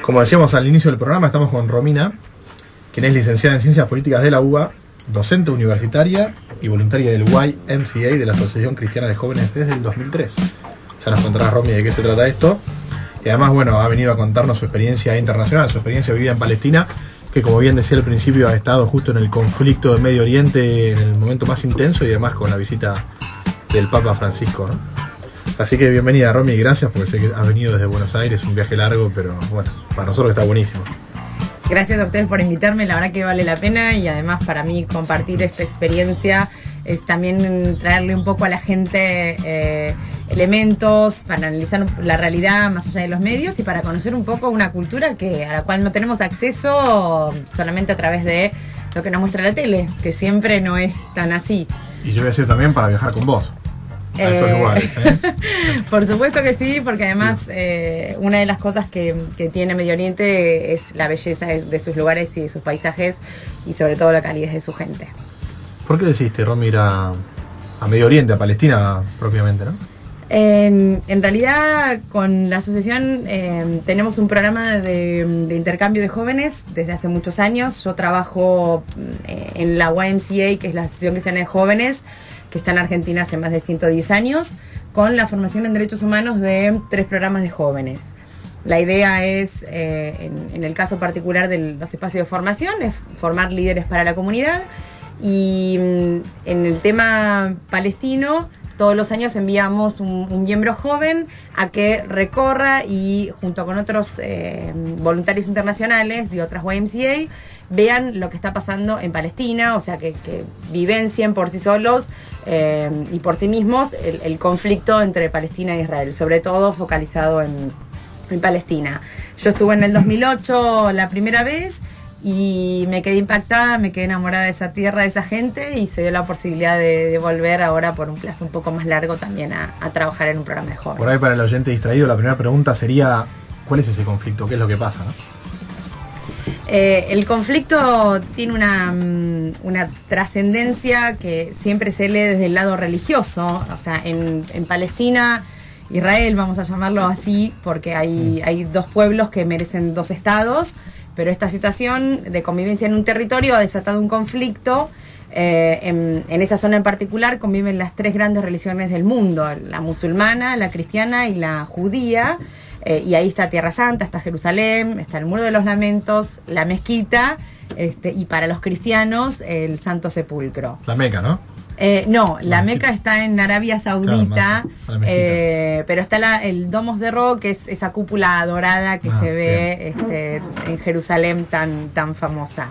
Como decíamos al inicio del programa, estamos con Romina, quien es licenciada en Ciencias Políticas de la UBA, docente universitaria y voluntaria del YMCA, de la Asociación Cristiana de Jóvenes, desde el 2003. Ya nos contará Romy de qué se trata esto. Y además, bueno, ha venido a contarnos su experiencia internacional, su experiencia vivida en Palestina, que como bien decía al principio, ha estado justo en el conflicto de Medio Oriente en el momento más intenso y además con la visita del Papa Francisco, ¿no? Así que bienvenida, Romy, gracias, porque sé que has venido desde Buenos Aires, un viaje largo, pero bueno, para nosotros está buenísimo. Gracias a ustedes por invitarme, la verdad que vale la pena, y además para mí compartir esta experiencia es también traerle un poco a la gente elementos para analizar la realidad más allá de los medios y para conocer un poco una cultura a la cual no tenemos acceso solamente a través de lo que nos muestra la tele, que siempre no es tan así. Y yo voy a decir también para viajar con vos a esos lugares, ¿eh? Por supuesto que sí, porque además una de las cosas que tiene Medio Oriente es la belleza de sus lugares y de sus paisajes, y sobre todo la calidez de su gente. ¿Por qué decidiste, Romy, ir a Medio Oriente, a Palestina propiamente, no? En realidad, con la asociación tenemos un programa de intercambio de jóvenes desde hace muchos años. Yo trabajo en la YMCA, que es la Asociación Cristiana de Jóvenes, que está en Argentina hace más de 110 años, con la formación en derechos humanos de 3 programas de jóvenes. La idea es, en el caso particular de los espacios de formación, es formar líderes para la comunidad, y en el tema palestino, todos los años enviamos un miembro joven a que recorra y junto con otros voluntarios internacionales de otras YMCA vean lo que está pasando en Palestina, o sea, que vivencien por sí solos y por sí mismos el conflicto entre Palestina e Israel, sobre todo focalizado en Palestina. Yo estuve en el 2008 la primera vez y me quedé impactada, me quedé enamorada de esa tierra, de esa gente, y se dio la posibilidad de volver ahora por un plazo un poco más largo también a trabajar en un programa de jóvenes. Por ahí, para el oyente distraído, la primera pregunta sería: ¿cuál es ese conflicto? ¿Qué es lo que pasa, no? El conflicto tiene una trascendencia que siempre se lee desde el lado religioso. O sea, en Palestina, Israel, vamos a llamarlo así, porque hay 2 pueblos que merecen 2 estados, pero esta situación de convivencia en un territorio ha desatado un conflicto. En esa zona en particular conviven las 3 grandes religiones del mundo: la musulmana, la cristiana y la judía. Y ahí está Tierra Santa, está Jerusalén, está el Muro de los Lamentos, la mezquita, y para los cristianos el Santo Sepulcro. La Meca, ¿no? No, la Meca está en Arabia Saudita, claro, pero está el Domus de Ro, que es esa cúpula dorada que se ve en Jerusalén tan famosa.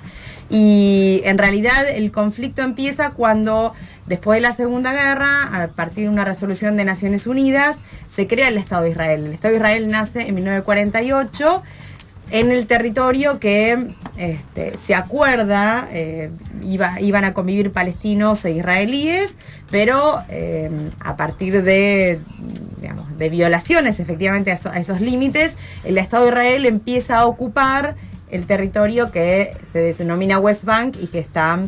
Y en realidad el conflicto empieza cuando, después de la Segunda Guerra, a partir de una resolución de Naciones Unidas, se crea el Estado de Israel. El Estado de Israel nace en 1948 en el territorio que se acuerda, iban a convivir palestinos e israelíes, pero a partir de violaciones efectivamente a esos límites, el Estado de Israel empieza a ocupar el territorio que se denomina West Bank y que está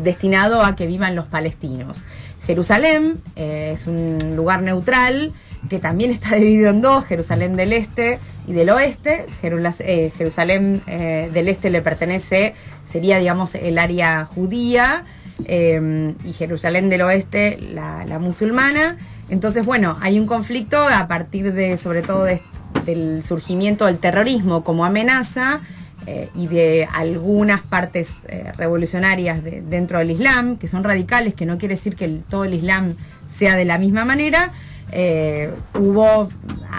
destinado a que vivan los palestinos. Jerusalén es un lugar neutral que también está dividido en 2, Jerusalén del Este y del Oeste. Jerusalén del Este le pertenece, sería digamos el área judía, y Jerusalén del Oeste la musulmana. Entonces, bueno, hay un conflicto a partir de, sobre todo, del surgimiento del terrorismo como amenaza, y de algunas partes revolucionarias dentro del Islam, que son radicales, que no quiere decir que todo el Islam sea de la misma manera. Hubo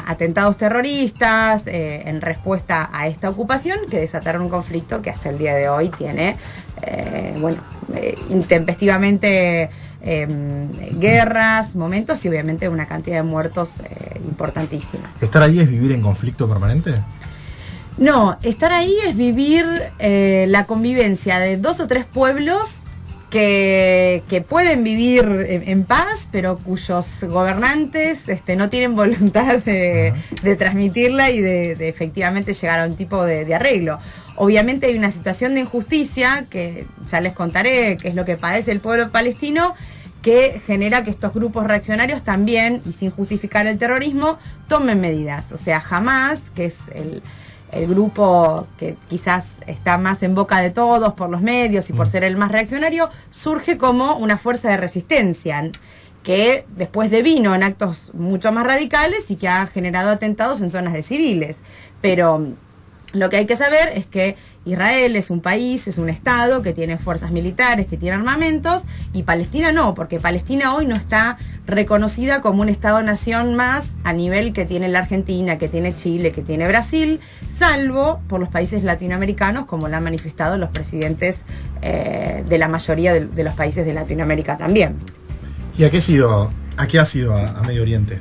atentados terroristas en respuesta a esta ocupación, que desataron un conflicto que hasta el día de hoy tiene, intempestivamente guerras, momentos y obviamente una cantidad de muertos importantísima. ¿Estar ahí es vivir en conflicto permanente? No, estar ahí es vivir la convivencia de 2 o 3 pueblos que pueden vivir en paz, pero cuyos gobernantes no tienen voluntad de transmitirla y de efectivamente llegar a un tipo de arreglo. Obviamente hay una situación de injusticia, que ya les contaré qué es lo que padece el pueblo palestino, que genera que estos grupos reaccionarios también, y sin justificar el terrorismo, tomen medidas. O sea, Hamás, que es el grupo que quizás está más en boca de todos por los medios y por ser el más reaccionario, surge como una fuerza de resistencia que después devino en actos mucho más radicales y que ha generado atentados en zonas de civiles. Pero lo que hay que saber es que Israel es un país, es un estado que tiene fuerzas militares, que tiene armamentos, y Palestina no, porque Palestina hoy no está reconocida como un estado-nación más a nivel que tiene la Argentina, que tiene Chile, que tiene Brasil, salvo por los países latinoamericanos, como lo han manifestado los presidentes de la mayoría de los países de Latinoamérica también. ¿Y a qué ha sido a Medio Oriente?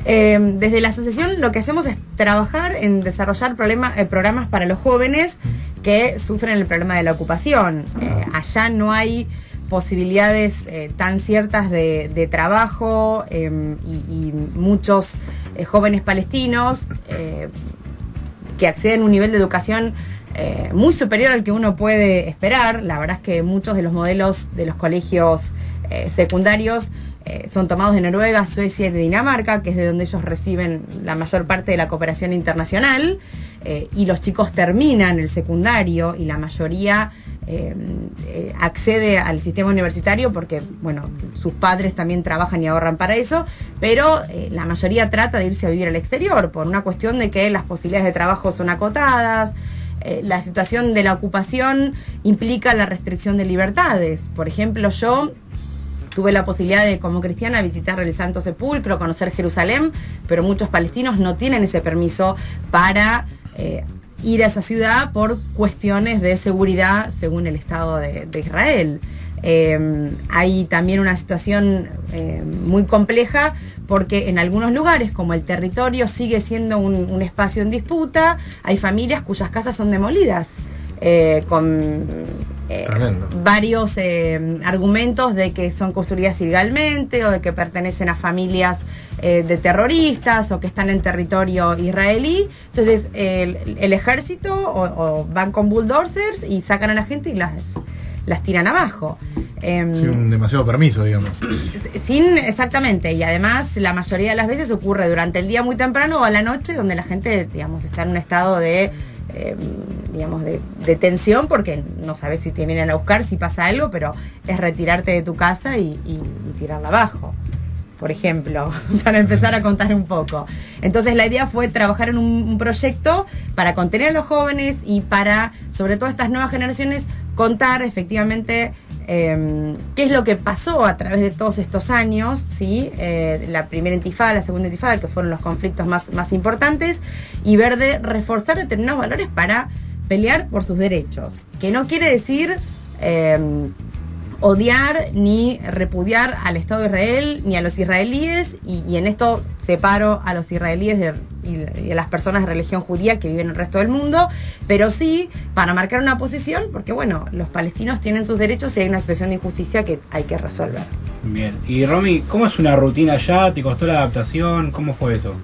Desde la asociación lo que hacemos es trabajar en desarrollar programas para los jóvenes que sufren el problema de la ocupación. Allá no hay posibilidades tan ciertas de trabajo y muchos jóvenes palestinos que acceden a un nivel de educación muy superior al que uno puede esperar. La verdad es que muchos de los modelos de los colegios secundarios son tomados de Noruega, Suecia y de Dinamarca, que es de donde ellos reciben la mayor parte de la cooperación internacional, y los chicos terminan el secundario y la mayoría accede al sistema universitario porque, bueno, sus padres también trabajan y ahorran para eso, pero la mayoría trata de irse a vivir al exterior por una cuestión de que las posibilidades de trabajo son acotadas. La situación de la ocupación implica la restricción de libertades. Por ejemplo, yo tuve la posibilidad de, como cristiana, visitar el Santo Sepulcro, conocer Jerusalén, pero muchos palestinos no tienen ese permiso para ir a esa ciudad por cuestiones de seguridad, según el Estado de Israel. Hay también una situación muy compleja porque en algunos lugares, como el territorio sigue siendo un espacio en disputa, hay familias cuyas casas son demolidas. Con varios argumentos de que son construidas ilegalmente o de que pertenecen a familias de terroristas o que están en territorio israelí. Entonces el ejército o van con bulldozers y sacan a la gente y las tiran abajo. Sin demasiado permiso, digamos. Exactamente, y además la mayoría de las veces ocurre durante el día muy temprano o a la noche, donde la gente, digamos, está en un estado de tensión porque no sabes si te vienen a buscar, si pasa algo, pero es retirarte de tu casa y tirarla abajo, por ejemplo, para empezar a contar un poco. Entonces la idea fue trabajar en un proyecto para contener a los jóvenes y para, sobre todo estas nuevas generaciones, contar efectivamente qué es lo que pasó a través de todos estos años, ¿sí? La primera intifada, la segunda intifada, que fueron los conflictos más importantes, y ver de reforzar determinados valores para pelear por sus derechos, que no quiere decir odiar ni repudiar al Estado de Israel ni a los israelíes, y en esto separo a los israelíes y a las personas de religión judía que viven en el resto del mundo, pero sí para marcar una posición, porque bueno, los palestinos tienen sus derechos y hay una situación de injusticia que hay que resolver. Bien, y Romy, ¿cómo es una rutina allá? ¿Te costó la adaptación? ¿Cómo fue eso?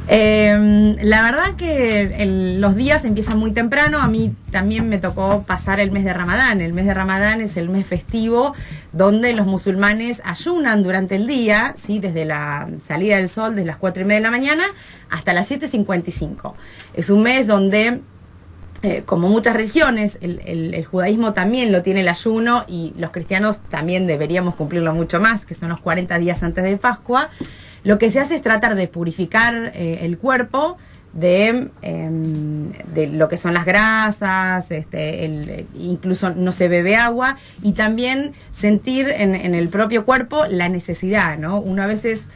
La verdad que los días empiezan muy temprano. A mí también me tocó pasar el mes de Ramadán. El mes de Ramadán es el mes festivo donde los musulmanes ayunan durante el día, ¿sí? Desde la salida del sol, desde las 4:30 de la mañana hasta las 7:55. Es un mes donde, como muchas religiones, el judaísmo también lo tiene el ayuno, y los cristianos también deberíamos cumplirlo mucho más, que son los 40 días antes de Pascua. Lo que se hace es tratar de purificar el cuerpo de lo que son las grasas, incluso no se bebe agua, y también sentir en el propio cuerpo la necesidad, ¿no? Uno a veces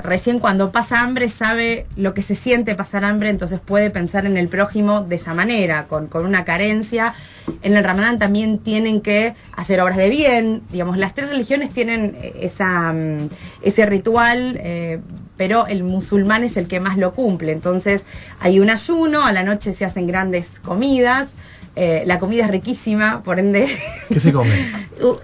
recién cuando pasa hambre sabe lo que se siente pasar hambre, entonces puede pensar en el prójimo de esa manera, con una carencia. En el Ramadán también tienen que hacer obras de bien, digamos, las tres religiones tienen ese ritual, pero el musulmán es el que más lo cumple. Entonces hay un ayuno, a la noche se hacen grandes comidas. La comida es riquísima, por ende. ¿Qué se come?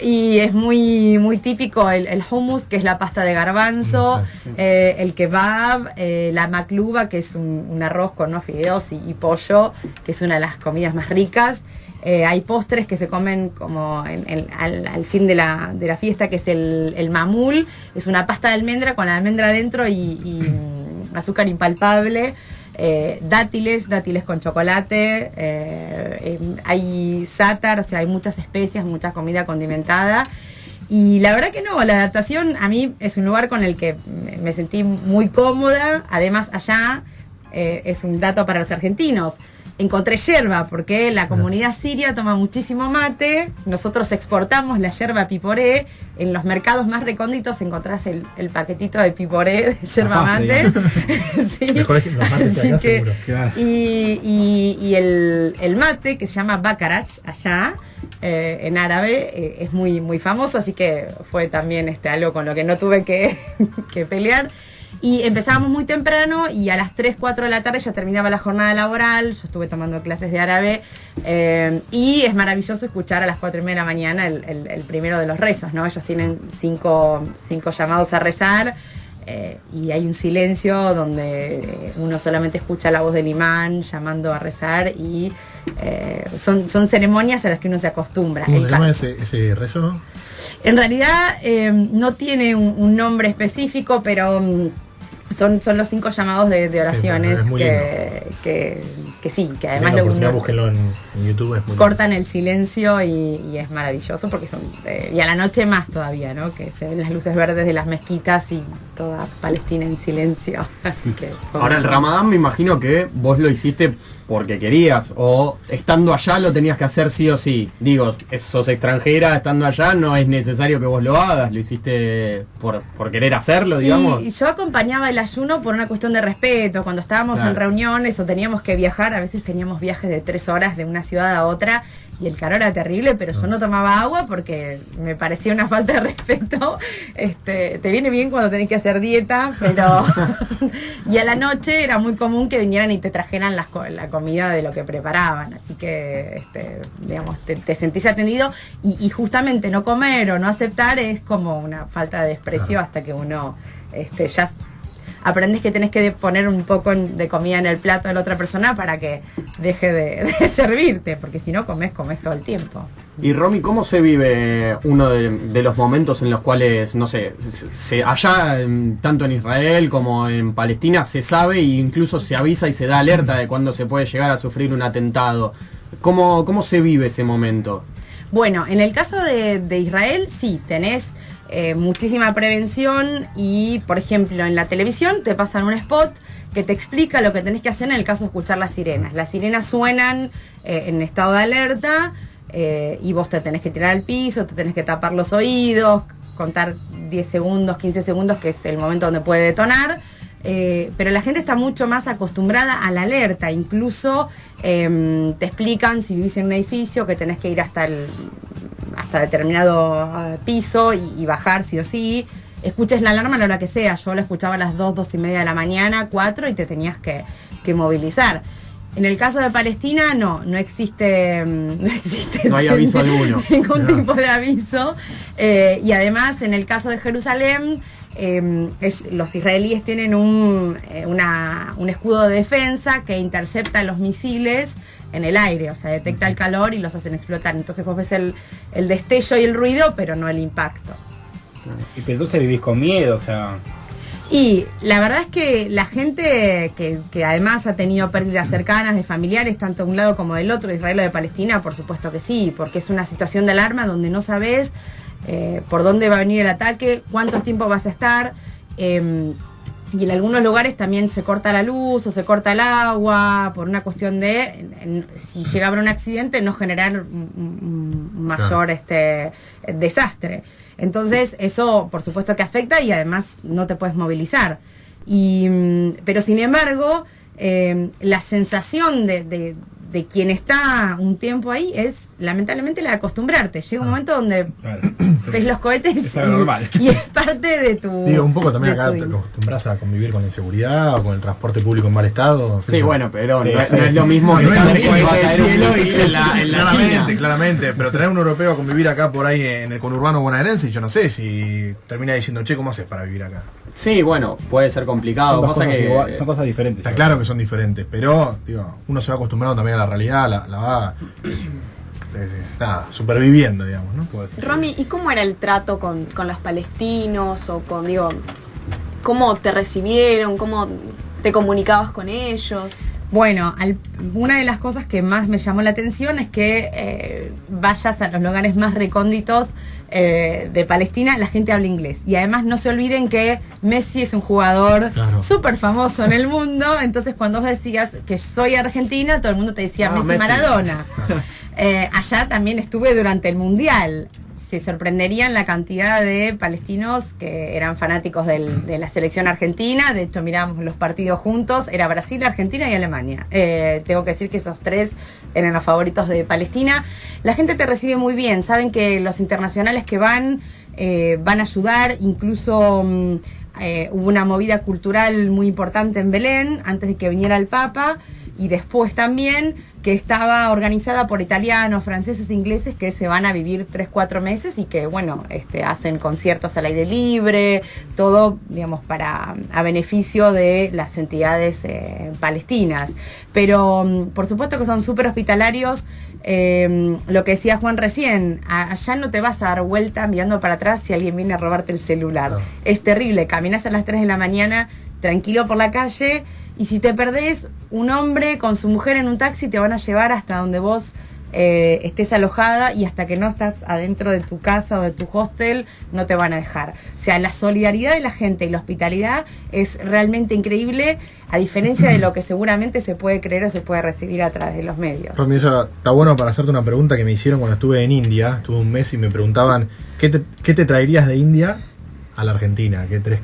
Y es muy, muy típico el hummus, que es la pasta de garbanzo, el kebab, la makluba, que es un arroz con fideos y pollo, que es una de las comidas más ricas. Hay postres que se comen como al fin de la fiesta, que es el mamul, es una pasta de almendra con la almendra adentro y azúcar impalpable. dátiles con chocolate, hay sátar, o sea, hay muchas especias, mucha comida condimentada. Y la verdad que no, la adaptación a mí es un lugar con el que me sentí muy cómoda. Además, allá es un dato para los argentinos. Encontré yerba, porque la comunidad siria toma muchísimo mate. Nosotros exportamos la yerba piporé. En los mercados más recónditos encontrás el paquetito de piporé de yerba mate. Sí. Mejor que los mates de acá, seguro. Y el mate, que se llama bakarach allá, en árabe, es muy, muy famoso, así que fue también algo con lo que no tuve que pelear. Y empezábamos muy temprano y a las 3, 4 de la tarde ya terminaba la jornada laboral. Yo estuve tomando clases de árabe y es maravilloso escuchar a las 4:30 de la mañana el primero de los rezos, ¿no? Ellos tienen 5 llamados a rezar y hay un silencio donde uno solamente escucha la voz del imán llamando a rezar y son ceremonias a las que uno se acostumbra. ¿Cómo se llama ese rezo? En realidad no tiene un nombre específico, pero son los 5 llamados de oraciones que sí, que además búsquenlo en YouTube, es muy cortan el silencio y es maravilloso porque son y a la noche más todavía, ¿no? Que se ven las luces verdes de las mezquitas y toda Palestina en silencio. Ahora el Ramadán me imagino que vos lo hiciste porque querías, o estando allá lo tenías que hacer sí o sí. Digo, sos extranjera, estando allá no es necesario que vos lo hagas, lo hiciste por querer hacerlo, digamos. Y yo acompañaba el ayuno por una cuestión de respeto. Cuando estábamos en reuniones o teníamos que viajar, a veces teníamos viajes de 3 horas de una ciudad a otra y el calor era terrible, pero yo no tomaba agua porque me parecía una falta de respeto. Te viene bien cuando tenés que hacer dieta, pero y a la noche era muy común que vinieran y te trajeran la comida de lo que preparaban, así que digamos, te sentís atendido y justamente no comer o no aceptar es como una falta de desprecio hasta que uno ya aprendes que tenés que poner un poco de comida en el plato de la otra persona para que deje de servirte, porque si no comes todo el tiempo. Y Romy, ¿cómo se vive uno de los momentos en los cuales, no sé, allá tanto en Israel como en Palestina se sabe e incluso se avisa y se da alerta de cuando se puede llegar a sufrir un atentado? ¿Cómo se vive ese momento? Bueno, en el caso de Israel sí, tenés muchísima prevención y, por ejemplo, en la televisión te pasan un spot que te explica lo que tenés que hacer en el caso de escuchar las sirenas. Las sirenas suenan en estado de alerta y vos te tenés que tirar al piso, te tenés que tapar los oídos, contar 10 segundos, 15 segundos, que es el momento donde puede detonar. Pero la gente está mucho más acostumbrada a la alerta. Incluso te explican, si vivís en un edificio, que tenés que ir hasta determinado piso y bajar sí o sí. Escuches la alarma a la hora que sea. Yo la escuchaba a las 2:30 de la mañana, 4, y te tenías que movilizar. En el caso de Palestina no existe no hay aviso alguno, ningún tipo de aviso. Y además, en el caso de Jerusalén, los israelíes tienen un escudo de defensa que intercepta los misiles en el aire, o sea, detecta el calor y los hacen explotar. Entonces vos ves el destello y el ruido, pero no el impacto. Y pero tú te vivís con miedo, o sea... Y la verdad es que la gente que además ha tenido pérdidas cercanas de familiares, tanto de un lado como del otro, Israel o de Palestina, por supuesto que sí, porque es una situación de alarma donde no sabes por dónde va a venir el ataque, cuánto tiempo vas a estar, y en algunos lugares también se corta la luz o se corta el agua por una cuestión de, si llega a haber un accidente, no generar un mayor desastre. Entonces eso por supuesto que afecta y además no te puedes movilizar. Pero sin embargo, la sensación de quien está un tiempo ahí es lamentablemente la de acostumbrarte. Llega un momento donde ves los cohetes y es parte de tu... Digo, un poco también acá te acostumbras a convivir con la inseguridad o con el transporte público en mal estado. Sí, bueno, pero no es lo mismo que saber que va a caer un misil en la Claramente, pero tener un europeo a convivir acá por ahí en el conurbano bonaerense, yo no sé si termina diciendo, che, ¿cómo haces para vivir acá? Sí, bueno, puede ser complicado. Son cosas diferentes. Está claro que son diferentes, pero digo, uno se va acostumbrando también a la realidad, la va superviviendo, digamos, ¿no? Puede ser. Romy, ¿y cómo era el trato con los palestinos? O cómo te recibieron? te comunicabas con ellos? Bueno, una de las cosas que más me llamó la atención es que vayas a los lugares más recónditos de Palestina, la gente habla inglés. Y además no se olviden que Messi es un jugador súper famoso en el mundo. Entonces cuando vos decías que soy argentina, todo el mundo te decía Messi. Maradona. Allá también estuve durante el Mundial. Se sorprenderían la cantidad de palestinos que eran fanáticos de la selección argentina. De hecho, miramos los partidos juntos. Era Brasil, Argentina y Alemania. Tengo que decir que esos tres eran los favoritos de Palestina. La gente te recibe muy bien. Saben que los internacionales que van a ayudar. Incluso hubo una movida cultural muy importante en Belén antes de que viniera el Papa. Y después también que estaba organizada por italianos, franceses, ingleses que se van a vivir 3-4 meses y que, bueno, hacen conciertos al aire libre, todo, digamos, a beneficio de las entidades palestinas. Pero, por supuesto que son súper hospitalarios. Lo que decía Juan recién, allá no te vas a dar vuelta mirando para atrás si alguien viene a robarte el celular. No. Es terrible, caminás a las 3 de la mañana tranquilo por la calle. Y si te perdés, un hombre con su mujer en un taxi te van a llevar hasta donde vos estés alojada y hasta que no estás adentro de tu casa o de tu hostel no te van a dejar. O sea, la solidaridad de la gente y la hospitalidad es realmente increíble, a diferencia de lo que seguramente se puede creer o se puede recibir a través de los medios. Romy, eso está bueno para hacerte una pregunta que me hicieron cuando estuve en India. Estuve un mes y me preguntaban ¿qué te traerías de India a la Argentina? ¿Qué tres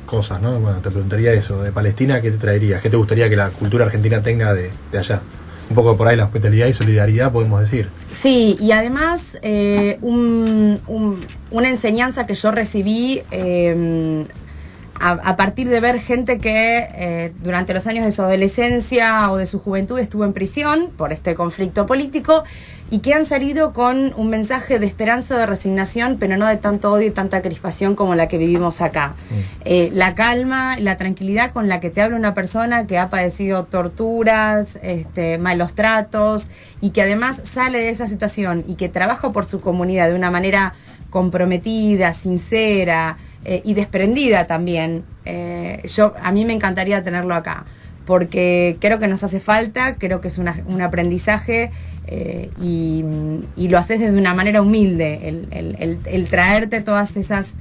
cosas, no? Bueno, te preguntaría eso, de Palestina, ¿qué te traerías? ¿Qué te gustaría que la cultura argentina tenga de allá? Un poco por ahí la hospitalidad y solidaridad, podemos decir. Sí, y además una enseñanza que yo recibí a partir de ver gente que durante los años de su adolescencia o de su juventud estuvo en prisión por este conflicto político y que han salido con un mensaje de esperanza, de resignación, pero no de tanto odio y tanta crispación como la que vivimos acá. La calma, la tranquilidad con la que te habla una persona que ha padecido torturas, malos tratos, y que además sale de esa situación y que trabaja por su comunidad de una manera comprometida, sincera y desprendida también. A mí me encantaría tenerlo acá, porque creo que nos hace falta, creo que es un aprendizaje y lo haces desde una manera humilde, el traerte todas esas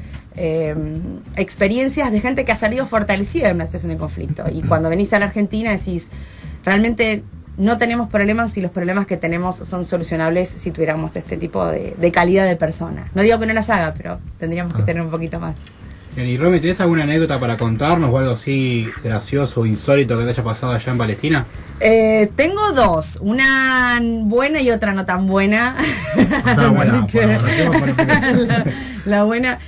experiencias de gente que ha salido fortalecida de una situación de conflicto. Y cuando venís a la Argentina decís, realmente no tenemos problemas y los problemas que tenemos son solucionables si tuviéramos este tipo de calidad de personas. No digo que no las haga, pero tendríamos que tener un poquito más. Y Romy, ¿tenés alguna anécdota para contarnos o algo así gracioso o insólito que te haya pasado allá en Palestina? Tengo dos, una buena y otra no tan buena. Está buena, la buena.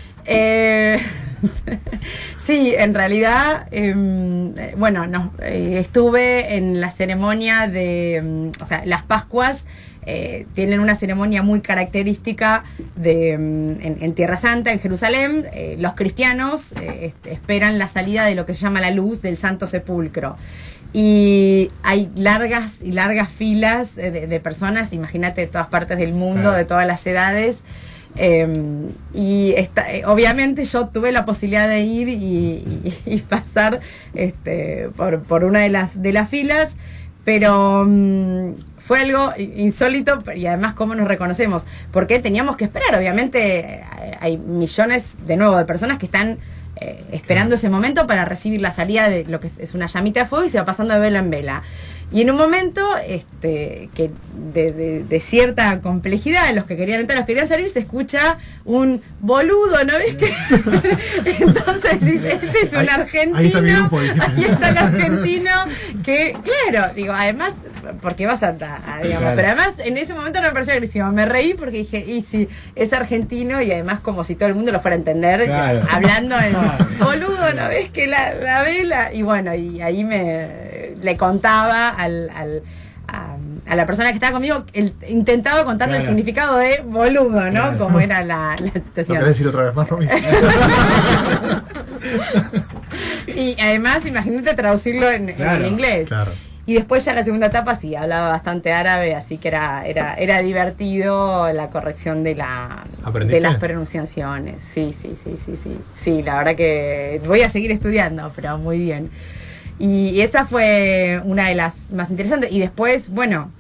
Sí, en realidad, estuve en la ceremonia de, las Pascuas. Tienen una ceremonia muy característica en Tierra Santa, en Jerusalén. Los cristianos esperan la salida de lo que se llama la luz del Santo Sepulcro. Y hay largas y largas filas de personas, imagínate, de todas partes del mundo, de todas las edades. Obviamente yo tuve la posibilidad de ir y pasar por una de las filas, pero fue algo insólito y además cómo nos reconocemos, porque teníamos que esperar. Obviamente hay millones de nuevo de personas que están esperando ese momento para recibir la salida de lo que es una llamita de fuego y se va pasando de vela en vela. Y en un momento que de cierta complejidad, los que querían entrar, los que querían salir, se escucha un boludo, ¿no ves? Que entonces este es un argentino, ahí está mi grupo, ahí está el argentino, que claro, digo, además, porque vas digamos, pero además en ese momento no me pareció agresivo, me reí porque dije, y sí, es argentino, y además como si todo el mundo lo fuera a entender, hablando en boludo, ¿no ves? Que la vela, y bueno, y ahí le contaba a la persona que estaba conmigo, intentaba contarle el significado de boludo, ¿no? Como era la situación. ¿No querés decir otra vez más, Romy? Y además, imagínate traducirlo en inglés. Claro. Y después ya la segunda etapa sí, hablaba bastante árabe, así que era divertido la corrección de las pronunciaciones. Sí, la verdad que voy a seguir estudiando, pero muy bien. Y esa fue una de las más interesantes. Y después, bueno,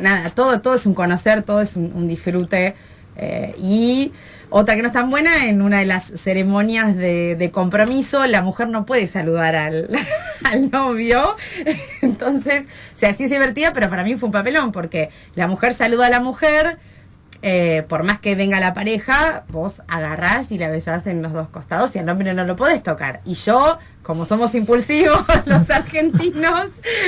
nada, todo es un conocer, todo es un disfrute. Y otra que no es tan buena, en una de las ceremonias de compromiso, la mujer no puede saludar al novio. Entonces, o sea, sí es divertida, pero para mí fue un papelón, porque la mujer saluda a la mujer. Por más que venga la pareja, vos agarrás y la besás en los dos costados y al hombre no lo podés tocar. Y yo, como somos impulsivos los argentinos,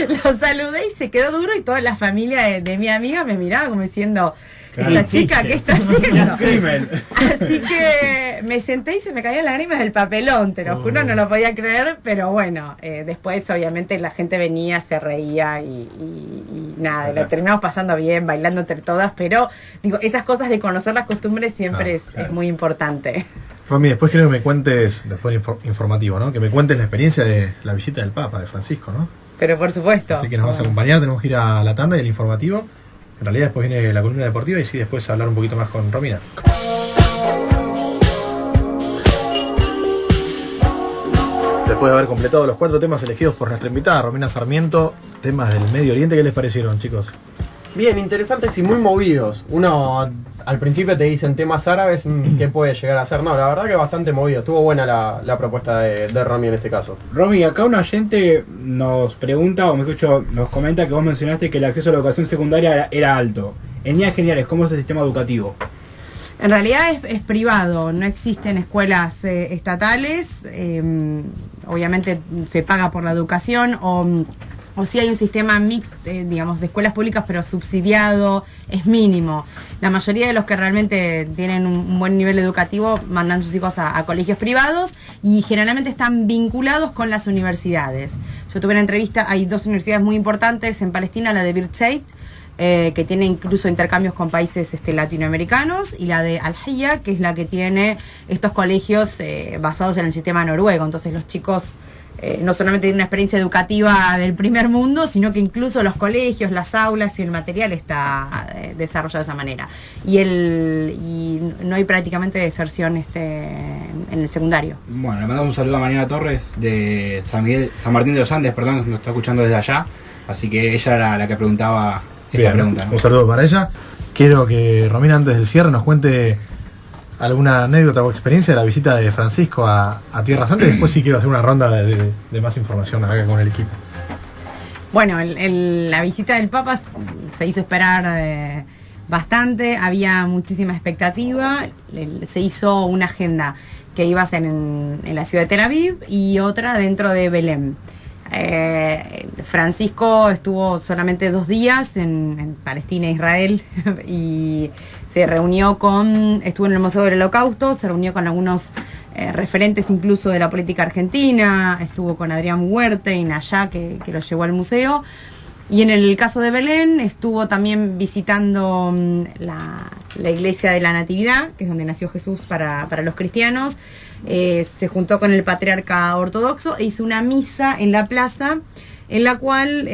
lo saludé y se quedó duro, y toda la familia de mi amiga me miraba como diciendo, esta chica, ¿qué está haciendo? Así que me senté y se me caían lágrimas del papelón, te lo juro, no lo podía creer, pero bueno, después obviamente la gente venía, se reía y nada, lo terminamos pasando bien, bailando entre todas, pero digo, esas cosas de conocer las costumbres siempre es muy importante. Romy, después quiero que me cuentes, después informativo, ¿no? Que me cuentes la experiencia de la visita del Papa, de Francisco, ¿no? Pero por supuesto. Así que nos vas a acompañar, tenemos que ir a la tanda y el informativo. En realidad después viene la columna deportiva y sí, después hablar un poquito más con Romina. Después de haber completado los 4 temas elegidos por nuestra invitada, Romina Sarmiento, temas del Medio Oriente, ¿qué les parecieron, chicos? Bien, interesantes y muy movidos. Uno al principio te dicen temas árabes, ¿qué puede llegar a ser? No, la verdad que bastante movido. Estuvo buena la propuesta de Romy en este caso. Romy, acá un oyente nos pregunta, o nos comenta que vos mencionaste que el acceso a la educación secundaria era alto. En líneas generales, ¿cómo es el sistema educativo? En realidad es privado, no existen escuelas estatales, obviamente se paga por la educación, o sí hay un sistema mixto, digamos, de escuelas públicas, pero subsidiado, es mínimo. La mayoría de los que realmente tienen un buen nivel educativo mandan sus hijos a colegios privados y generalmente están vinculados con las universidades. Yo tuve una entrevista, hay 2 universidades muy importantes en Palestina, la de Birzeit, que tiene incluso intercambios con países latinoamericanos, y la de Al-Haya, que es la que tiene estos colegios basados en el sistema noruego. Entonces los chicos no solamente tienen una experiencia educativa del primer mundo, sino que incluso los colegios, las aulas y el material está desarrollado de esa manera. Y no hay prácticamente deserción en el secundario. Bueno, le mandamos un saludo a Mariana Torres de San Martín de los Andes, perdón, nos está escuchando desde allá. Así que ella era la que preguntaba esta pregunta, ¿no? Un saludo para ella. Quiero que Romina, antes del cierre, nos cuente alguna anécdota o experiencia de la visita de Francisco a Tierra Santa, y después sí quiero hacer una ronda de más información acá con el equipo. Bueno, la visita del Papa se hizo esperar bastante, había muchísima expectativa, se hizo una agenda que iba a ser en la ciudad de Tel Aviv y otra dentro de Belén. Francisco estuvo solamente 2 días en Palestina e Israel y estuvo en el Museo del Holocausto, se reunió con algunos referentes incluso de la política argentina, estuvo con Adrián Huertein allá que lo llevó al museo, y en el caso de Belén estuvo también visitando la iglesia de la Natividad, que es donde nació Jesús para los cristianos. Se juntó con el patriarca ortodoxo e hizo una misa en la plaza, en la cual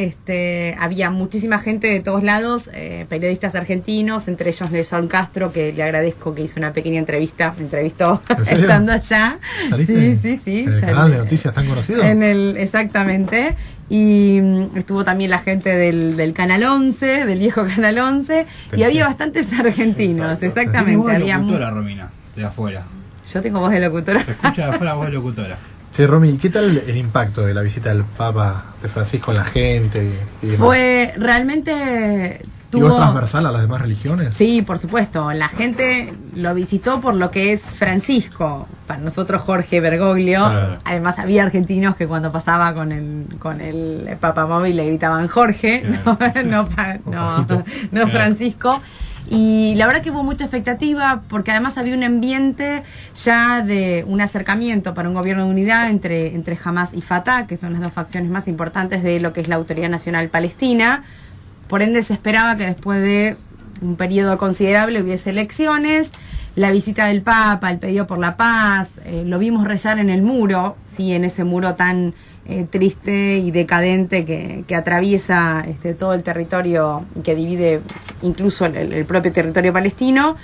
había muchísima gente de todos lados, periodistas argentinos, entre ellos de Saúl Castro, que le agradezco que hizo una pequeña entrevista, me entrevistó estando allá. ¿Saliste? Sí. ¿En el canal de noticias tan conocido? Exactamente. Y estuvo también la gente del Canal 11, del viejo Canal 11, y había bastantes argentinos, exactamente. Voz de Había locutora, Romina, de afuera. Yo tengo voz de locutora. Se escucha de afuera voz de locutora. Sí, Romy, ¿qué tal el impacto de la visita del Papa de Francisco en la gente y demás? Fue realmente... ¿Y vos transversal a las demás religiones? Sí, por supuesto. La gente lo visitó por lo que es Francisco. Para nosotros Jorge Bergoglio. Claro. Además había argentinos que cuando pasaba con el papamóvil le gritaban Jorge, Claro. no Francisco. Y la verdad que hubo mucha expectativa porque además había un ambiente ya de un acercamiento para un gobierno de unidad entre Hamas y Fatah, que son las 2 facciones más importantes de lo que es la Autoridad Nacional Palestina. Por ende se esperaba que después de un periodo considerable hubiese elecciones. La visita del Papa, el pedido por la paz, lo vimos rezar en el muro, ¿sí? En ese muro tan triste y decadente que atraviesa todo el territorio, que divide incluso el propio territorio palestino.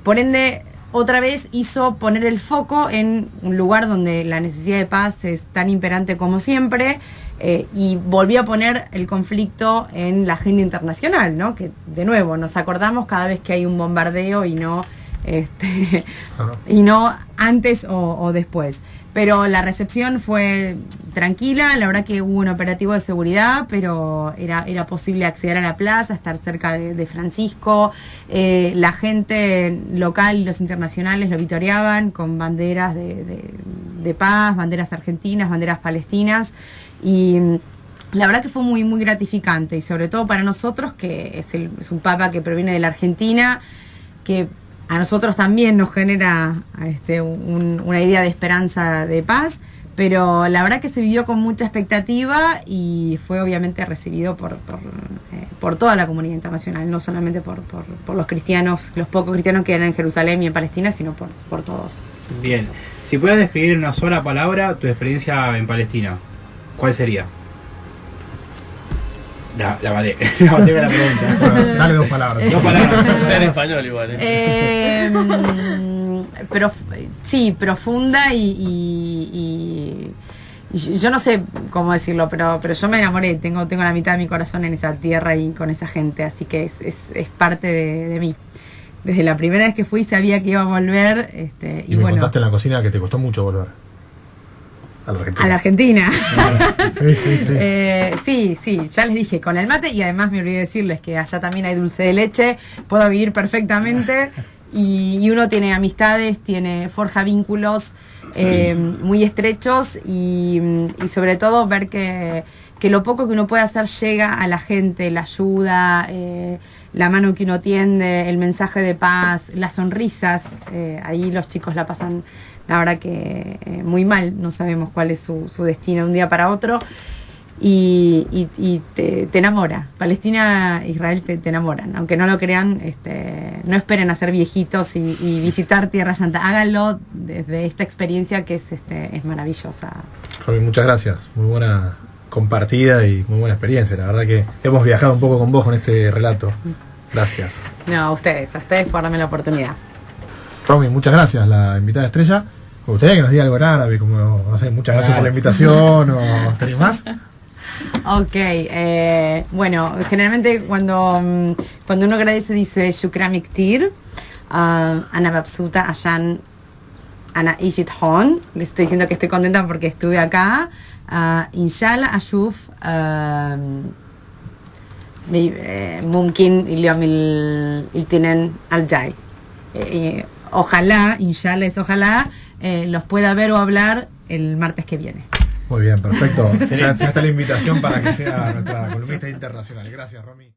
Por ende, otra vez hizo poner el foco en un lugar donde la necesidad de paz es tan imperante como siempre, y volvió a poner el conflicto en la agenda internacional, ¿no? Que de nuevo nos acordamos cada vez que hay un bombardeo y no y no antes o después. Pero la recepción fue tranquila, la verdad que hubo un operativo de seguridad, pero era posible acceder a la plaza, estar cerca de Francisco. La gente local y los internacionales lo vitoreaban con banderas de paz, banderas argentinas, banderas palestinas, y la verdad que fue muy, muy gratificante, y sobre todo para nosotros, que es un papa que proviene de la Argentina, que a nosotros también nos genera una idea de esperanza de paz, pero la verdad que se vivió con mucha expectativa y fue obviamente recibido por toda la comunidad internacional, no solamente por los cristianos, los pocos cristianos que eran en Jerusalén y en Palestina, sino por todos. Bien, si puedes describir en una sola palabra tu experiencia en Palestina, ¿cuál sería? La maté con la pregunta. Bueno, dale 2 palabras. 2 palabras. Sea en español igual, Pero sí, profunda y yo no sé cómo decirlo, pero yo me enamoré, tengo la mitad de mi corazón en esa tierra y con esa gente, así que es parte de mí. Desde la primera vez que fui sabía que iba a volver, y me contaste en la cocina que te costó mucho volver a la Argentina. Sí, ya les dije, con el mate, y además me olvidé decirles que allá también hay dulce de leche, puedo vivir perfectamente, y uno tiene amistades, forja vínculos muy estrechos, y sobre todo ver que lo poco que uno puede hacer llega a la gente, la ayuda, la mano que uno tiende, el mensaje de paz, las sonrisas. Ahí los chicos la pasan, la verdad que muy mal, no sabemos cuál es su destino de un día para otro, y te enamora. Palestina, Israel te enamoran, aunque no lo crean. No esperen a ser viejitos y visitar Tierra Santa, háganlo desde esta experiencia que es maravillosa. Romy, muchas gracias, muy buena compartida y muy buena experiencia, la verdad que hemos viajado un poco con vos con este relato. Gracias. No, a ustedes por darme la oportunidad. Romy, muchas gracias, la invitada estrella. Me gustaría que nos diga algo en árabe, como, no sé, muchas gracias por la invitación, o ¿tenés más? Ok, bueno, generalmente cuando uno agradece dice Shukran Miktir, Ana Babsuta, Ayan, Ana Ishit Hon. Le estoy diciendo que estoy contenta porque estuve acá. Inshallah, Ashuf, Mumkin, Iliom Iltinen Al-Jai. Ojalá, inshallah es ojalá, los pueda ver o hablar el martes que viene. Muy bien, perfecto. Ya está la invitación para que sea nuestra columnista internacional. Gracias, Romy.